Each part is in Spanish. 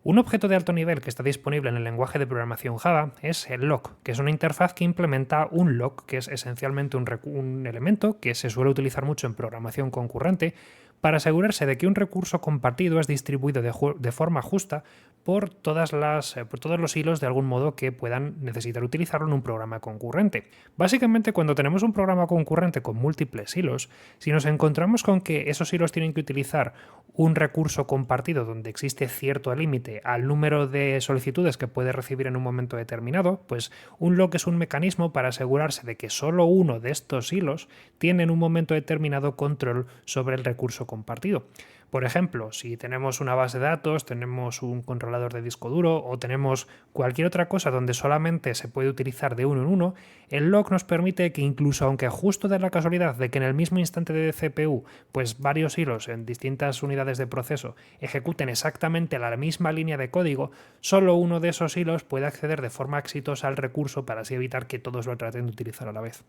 Un objeto de alto nivel que está disponible en el lenguaje de programación Java es el lock, que es una interfaz que implementa un lock, que es esencialmente un elemento que se suele utilizar mucho en programación concurrente para asegurarse de que un recurso compartido es distribuido de forma justa por todos los hilos de algún modo que puedan necesitar utilizarlo en un programa concurrente. Básicamente, cuando tenemos un programa concurrente con múltiples hilos, si nos encontramos con que esos hilos tienen que utilizar un recurso compartido donde existe cierto límite al número de solicitudes que puede recibir en un momento determinado, pues un lock es un mecanismo para asegurarse de que solo uno de estos hilos tiene en un momento determinado control sobre el recurso compartido. Por ejemplo, si tenemos una base de datos, tenemos un controlador de disco duro o tenemos cualquier otra cosa donde solamente se puede utilizar de uno en uno, el lock nos permite que incluso aunque justo de la casualidad de que en el mismo instante de CPU, pues varios hilos en distintas unidades de proceso ejecuten exactamente la misma línea de código, solo uno de esos hilos puede acceder de forma exitosa al recurso para así evitar que todos lo traten de utilizar a la vez.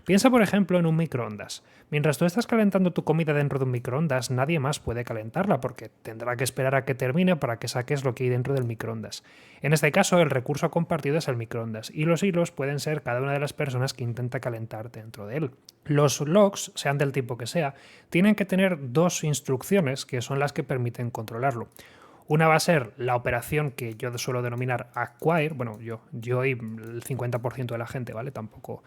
Piensa, por ejemplo, en un microondas. Mientras tú estás calentando tu comida dentro de un microondas, nadie más puede calentarla porque tendrá que esperar a que termine para que saques lo que hay dentro del microondas. En este caso, el recurso compartido es el microondas y los hilos pueden ser cada una de las personas que intenta calentar dentro de él. Los logs, sean del tipo que sea, tienen que tener dos instrucciones que son las que permiten controlarlo. Una va a ser la operación que yo suelo denominar acquire, bueno, yo y el 50% de la gente, ¿vale? Tampoco.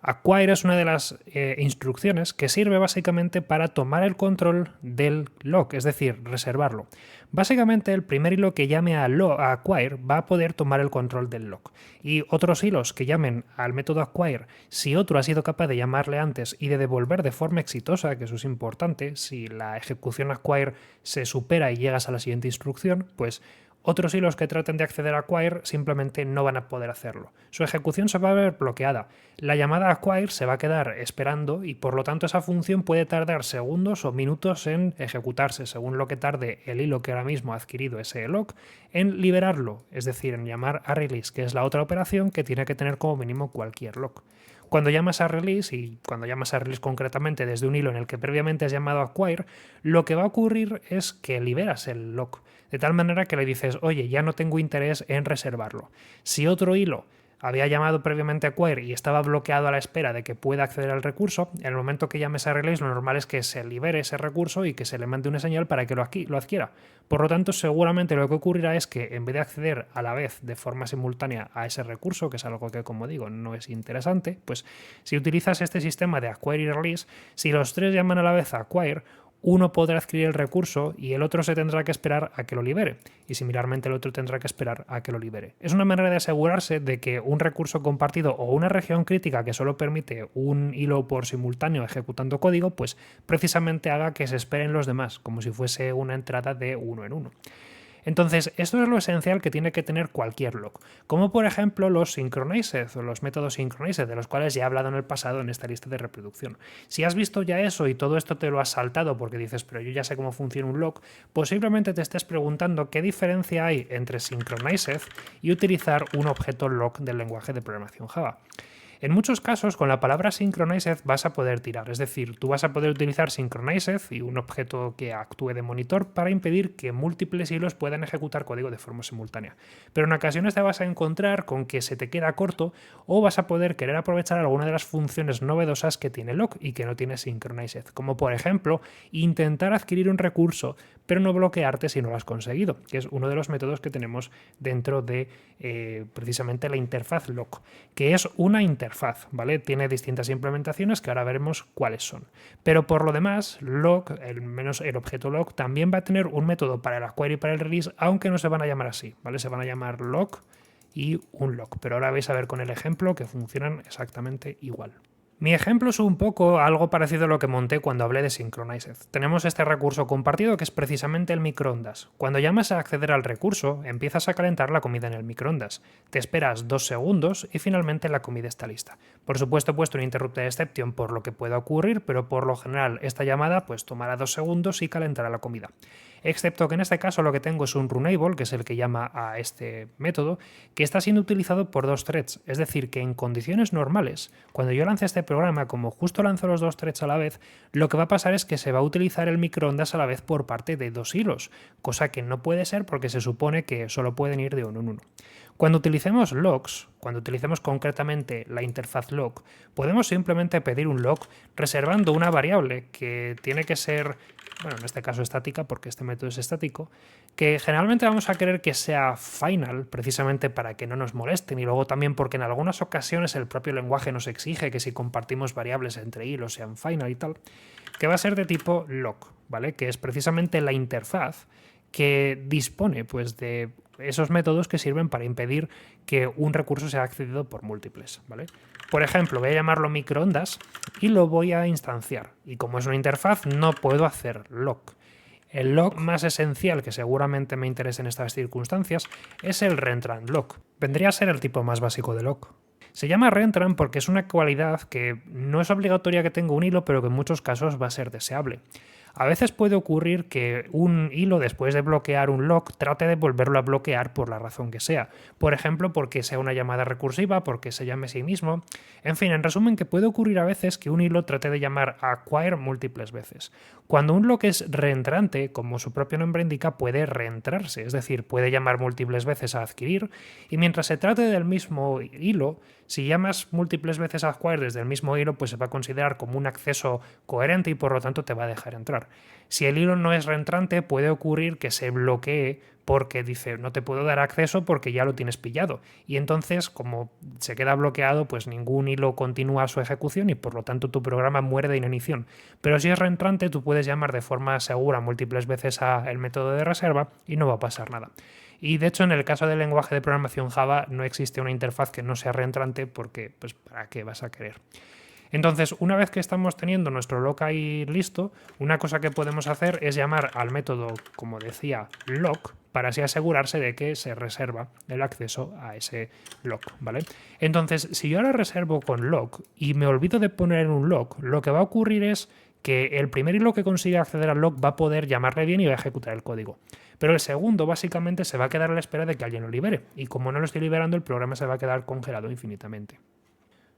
Acquire es una de las instrucciones que sirve básicamente para tomar el control del lock, es decir, reservarlo. Básicamente el primer hilo que llame a acquire va a poder tomar el control del lock. Y otros hilos que llamen al método acquire, si otro ha sido capaz de llamarle antes y de devolver de forma exitosa, que eso es importante, si la ejecución acquire se supera y llegas a la siguiente instrucción, pues otros hilos que traten de acceder a acquire simplemente no van a poder hacerlo. Su ejecución se va a ver bloqueada. La llamada acquire se va a quedar esperando y por lo tanto esa función puede tardar segundos o minutos en ejecutarse, según lo que tarde el hilo que ahora mismo ha adquirido ese lock, en liberarlo, es decir, en llamar a release, que es la otra operación que tiene que tener como mínimo cualquier lock. Cuando llamas a release, y cuando llamas a release concretamente desde un hilo en el que previamente has llamado acquire, lo que va a ocurrir es que liberas el lock, de tal manera que le dices, oye, ya no tengo interés en reservarlo. Si otro hilo había llamado previamente a acquire y estaba bloqueado a la espera de que pueda acceder al recurso, en el momento que llames a release lo normal es que se libere ese recurso y que se le mande una señal para que lo adquiera. Por lo tanto, seguramente lo que ocurrirá es que en vez de acceder a la vez de forma simultánea a ese recurso, que es algo que, como digo, no es interesante, pues si utilizas este sistema de acquire y release, si los tres llaman a la vez a acquire, uno podrá adquirir el recurso y el otro se tendrá que esperar a que lo libere. Y similarmente el otro tendrá que esperar a que lo libere. Es una manera de asegurarse de que un recurso compartido o una región crítica que solo permite un hilo por simultáneo ejecutando código, pues precisamente haga que se esperen los demás, como si fuese una entrada de uno en uno. Entonces, esto es lo esencial que tiene que tener cualquier lock, como por ejemplo los synchronized o los métodos synchronized, de los cuales ya he hablado en el pasado en esta lista de reproducción. Si has visto ya eso y todo esto te lo has saltado porque dices, pero yo ya sé cómo funciona un lock, posiblemente te estés preguntando qué diferencia hay entre synchronized y utilizar un objeto lock del lenguaje de programación Java. En muchos casos, con la palabra synchronized vas a poder tirar, es decir, tú vas a poder utilizar synchronized y un objeto que actúe de monitor para impedir que múltiples hilos puedan ejecutar código de forma simultánea. Pero en ocasiones te vas a encontrar con que se te queda corto o vas a poder querer aprovechar alguna de las funciones novedosas que tiene lock y que no tiene synchronized, como por ejemplo intentar adquirir un recurso pero no bloquearte si no lo has conseguido, que es uno de los métodos que tenemos dentro de precisamente la interfaz lock, que es una interfaz, ¿vale? Tiene distintas implementaciones que ahora veremos cuáles son. Pero por lo demás, lock, menos el objeto lock, también va a tener un método para el acquire y para el release, aunque no se van a llamar así, ¿vale? Se van a llamar lock y un lock, pero ahora vais a ver con el ejemplo que funcionan exactamente igual. Mi ejemplo es un poco algo parecido a lo que monté cuando hablé de Synchronized. Tenemos este recurso compartido que es precisamente el microondas. Cuando llamas a acceder al recurso, empiezas a calentar la comida en el microondas. Te esperas 2 segundos y finalmente la comida está lista. Por supuesto he puesto un interrupted exception por lo que pueda ocurrir, pero por lo general esta llamada pues tomará 2 segundos y calentará la comida. excepto que en este caso lo que tengo es un runable, que es el que llama a este método, que está siendo utilizado por dos threads. Es decir, que en condiciones normales, cuando yo lance este programa, como justo lanzo los dos threads a la vez, lo que va a pasar es que se va a utilizar el microondas a la vez por parte de dos hilos, cosa que no puede ser porque se supone que solo pueden ir de uno en uno. Cuando utilicemos logs, cuando utilicemos concretamente la interfaz log, podemos simplemente pedir un log reservando una variable que tiene que ser, bueno, en este caso estática, porque este método es estático, que generalmente vamos a querer que sea final, precisamente para que no nos molesten, y luego también porque en algunas ocasiones el propio lenguaje nos exige que si compartimos variables entre hilos sean final y tal, que va a ser de tipo log, ¿vale? Que es precisamente la interfaz que dispone pues de esos métodos que sirven para impedir que un recurso sea accedido por múltiples, ¿vale? Por ejemplo, voy a llamarlo microondas y lo voy a instanciar. Y como es una interfaz, no puedo hacer log. El log más esencial que seguramente me interesa en estas circunstancias es el rentran log. Vendría a ser el tipo más básico de log. Se llama rentran porque es una cualidad que no es obligatoria que tenga un hilo, pero que en muchos casos va a ser deseable. A veces puede ocurrir que un hilo, después de bloquear un log, trate de volverlo a bloquear por la razón que sea. Por ejemplo, porque sea una llamada recursiva, porque se llame a sí mismo. En fin, en resumen, que puede ocurrir a veces que un hilo trate de llamar a acquire múltiples veces. Cuando un log es reentrante, como su propio nombre indica, puede reentrarse, es decir, puede llamar múltiples veces a adquirir, y mientras se trate del mismo hilo, si llamas múltiples veces a acquire desde el mismo hilo, pues se va a considerar como un acceso coherente y por lo tanto te va a dejar entrar. Si el hilo no es reentrante, puede ocurrir que se bloquee porque dice no te puedo dar acceso porque ya lo tienes pillado. Y entonces, como se queda bloqueado, pues ningún hilo continúa su ejecución y por lo tanto tu programa muere de inanición. Pero si es reentrante, tú puedes llamar de forma segura múltiples veces al método de reserva y no va a pasar nada. Y de hecho, en el caso del lenguaje de programación Java no existe una interfaz que no sea reentrante porque, pues, ¿para qué vas a querer? Entonces, una vez que estamos teniendo nuestro log ahí listo, una cosa que podemos hacer es llamar al método, como decía, log, para así asegurarse de que se reserva el acceso a ese log, ¿vale? Entonces, si yo ahora reservo con log y me olvido de poner en un log, lo que va a ocurrir es que el primer hilo que consiga acceder al log va a poder llamarle bien y va a ejecutar el código. Pero el segundo básicamente se va a quedar a la espera de que alguien lo libere. Y como no lo estoy liberando, el programa se va a quedar congelado infinitamente.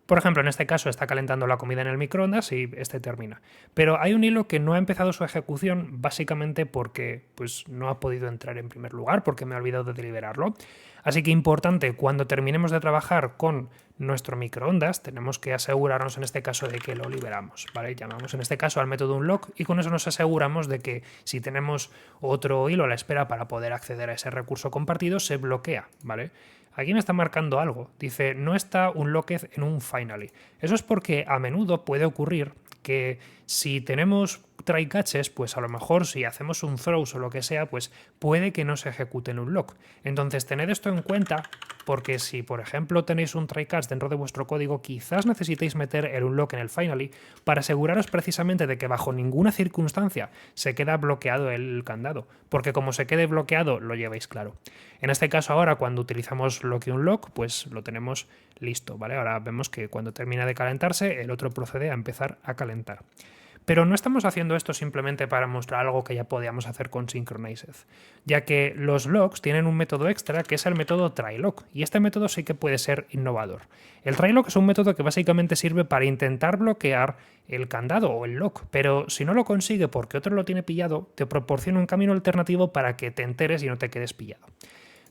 Por ejemplo, en este caso está calentando la comida en el microondas y este termina. Pero hay un hilo que no ha empezado su ejecución básicamente porque pues, no ha podido entrar en primer lugar, porque me he olvidado de liberarlo. Así que importante, cuando terminemos de trabajar con nuestro microondas, tenemos que asegurarnos en este caso de que lo liberamos, ¿vale? Llamamos en este caso al método unlock y con eso nos aseguramos de que si tenemos otro hilo a la espera para poder acceder a ese recurso compartido, se bloquea, ¿vale? Aquí me está marcando algo. Dice, no está unlocked en un finally. Eso es porque a menudo puede ocurrir que si tenemos try catches, pues a lo mejor si hacemos un throws o lo que sea, pues puede que no se ejecute en un lock. Entonces tened esto en cuenta porque si por ejemplo tenéis un try catch dentro de vuestro código, quizás necesitéis meter el unlock en el finally para aseguraros precisamente de que bajo ninguna circunstancia se queda bloqueado el candado, porque como se quede bloqueado lo lleváis claro. En este caso ahora cuando utilizamos lock y unlock, pues lo tenemos listo, ¿vale? Ahora vemos que cuando termina de calentarse el otro procede a empezar a calentar. Pero no estamos haciendo esto simplemente para mostrar algo que ya podíamos hacer con Synchronized, ya que los logs tienen un método extra que es el método trylock, y este método sí que puede ser innovador. El trylock es un método que básicamente sirve para intentar bloquear el candado o el lock, pero si no lo consigue porque otro lo tiene pillado, te proporciona un camino alternativo para que te enteres y no te quedes pillado.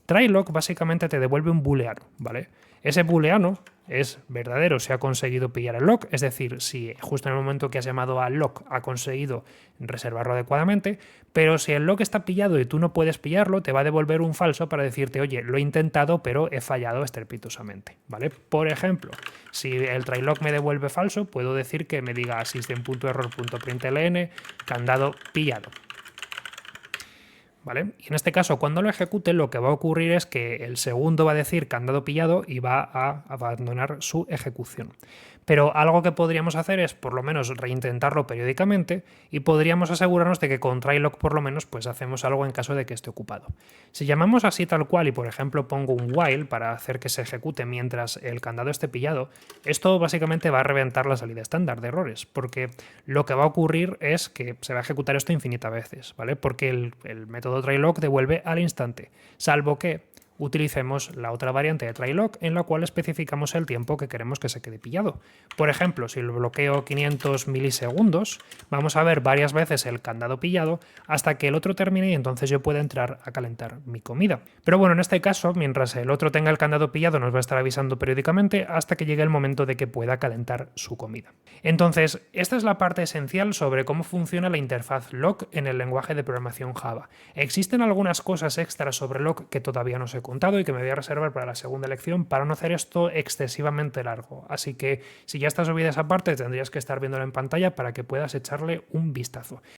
Trylock básicamente te devuelve un booleano, ¿vale? Ese booleano es verdadero si ha conseguido pillar el lock, es decir, si justo en el momento que has llamado al lock ha conseguido reservarlo adecuadamente, pero si el lock está pillado y tú no puedes pillarlo, te va a devolver un falso para decirte, oye, lo he intentado, pero he fallado estrepitosamente, ¿vale? Por ejemplo, si el trylock me devuelve falso, puedo decir que me diga system.error.println candado pillado. ¿Vale? Y en este caso, cuando lo ejecute, lo que va a ocurrir es que el segundo va a decir candado pillado y va a abandonar su ejecución. Pero algo que podríamos hacer es por lo menos reintentarlo periódicamente y podríamos asegurarnos de que con try-lock por lo menos pues hacemos algo en caso de que esté ocupado. Si llamamos así tal cual y por ejemplo pongo un while para hacer que se ejecute mientras el candado esté pillado, esto básicamente va a reventar la salida estándar de errores, porque lo que va a ocurrir es que se va a ejecutar esto infinitas veces, ¿vale? Porque el método try-lock devuelve al instante, salvo que utilicemos la otra variante de try-lock en la cual especificamos el tiempo que queremos que se quede pillado. Por ejemplo, si lo bloqueo 500 milisegundos, vamos a ver varias veces el candado pillado hasta que el otro termine y entonces yo pueda entrar a calentar mi comida. Pero bueno, en este caso, mientras el otro tenga el candado pillado, nos va a estar avisando periódicamente hasta que llegue el momento de que pueda calentar su comida. Entonces, esta es la parte esencial sobre cómo funciona la interfaz lock en el lenguaje de programación Java. Existen algunas cosas extras sobre lock que todavía no sé contado y que me voy a reservar para la segunda lección para no hacer esto excesivamente largo. Así que si ya está subida esa parte tendrías que estar viéndola en pantalla para que puedas echarle un vistazo.